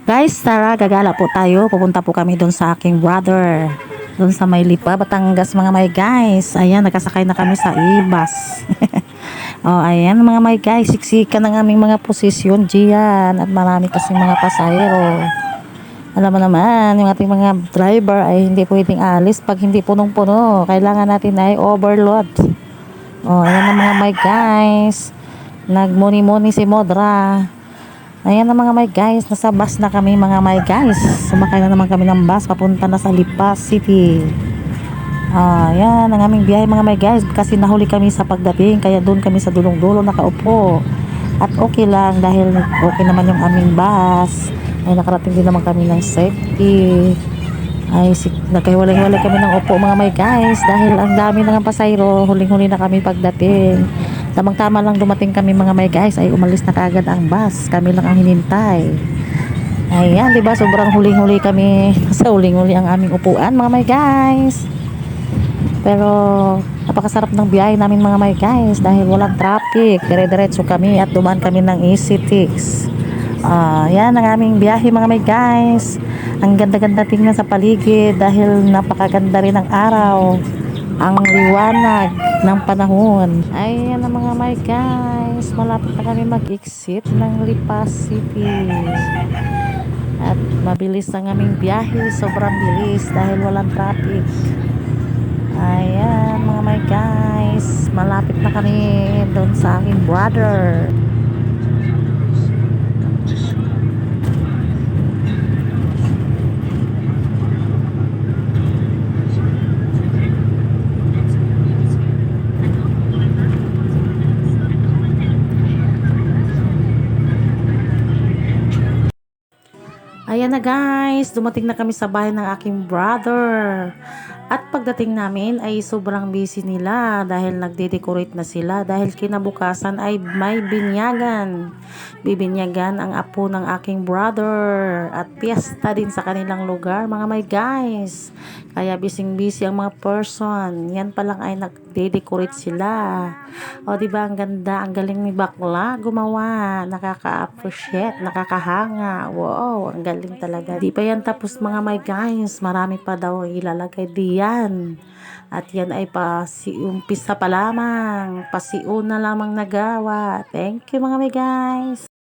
Guys, tara, gagala po tayo. Pupunta po kami doon sa aking brother. Doon sa Mailipa, Batangas mga may guys. Ayan, nakasakay na kami sa ibas. Oh, ayan mga may guys. Siksikan ng aming mga posisyon diyan. At marami kasing mga pasahero. Alam mo naman, yung ating mga driver ay hindi pwedeng alis pag hindi punong-puno. Kailangan natin ay overload. Oh, ayan na mga may guys. Nagmuni-muni si Modra. Ayan na mga may guys, nasa bus na kami mga may guys. Sumakay na naman kami ng bus papunta na sa Lipa City. Ayan ang aming biyahe mga may guys, kasi nahuli kami sa pagdating, kaya doon kami sa dulong-dulo nakaupo. At okay lang dahil okay naman yung aming bus. Ay nakarating din naman kami ng safety. Ay nagkahiwalay-hiwalay kami ng upo mga may guys dahil ang dami ng pasayro, huling-huli na kami pagdating. Tamang-tama lang dumating kami mga may guys, ay umalis na kaagad ang bus. Kami lang ang hinintay. Ayan, 'di ba? Sobrang huling-huli kami. Sa huling-huli ang aming upuan mga may guys. Pero napakasarap ng biyahe namin mga may guys dahil walang traffic. Dire-diretso kami at dumaan kami ng ECTX. Yan ang aming biyahe mga may guys. Ang ganda-ganda tingnan sa paligid dahil napakaganda rin ng araw. Ang liwanag ng panahon. Ayan ang mga my guys, malapit na kami mag-exit ng Lipa City. At mabilis ang aming biyahe, sobrang bilis dahil walang traffic. Ayan mga my guys, malapit na kami doon sa aking brother. Ayan na guys, dumating na kami sa bahay ng aking brother. At pagdating namin ay sobrang busy nila dahil nagde-decorate na sila dahil kinabukasan ay may binyagan. Bibinyagan ang apo ng aking brother at piyesta din sa kanilang lugar mga my guys. Kaya busy ang mga person. Yan pa lang ay nagde-decorate sila. O diba ang ganda, ang galing ni bakla gumawa. Nakaka-appreciate, nakakahanga. Wow, ang galing talaga. Di pa yan tapos mga my guys. Marami pa daw ilalagay diyan. At yan ay umpisa pa lamang. Pasiuna lamang nagawa. Thank you mga my guys.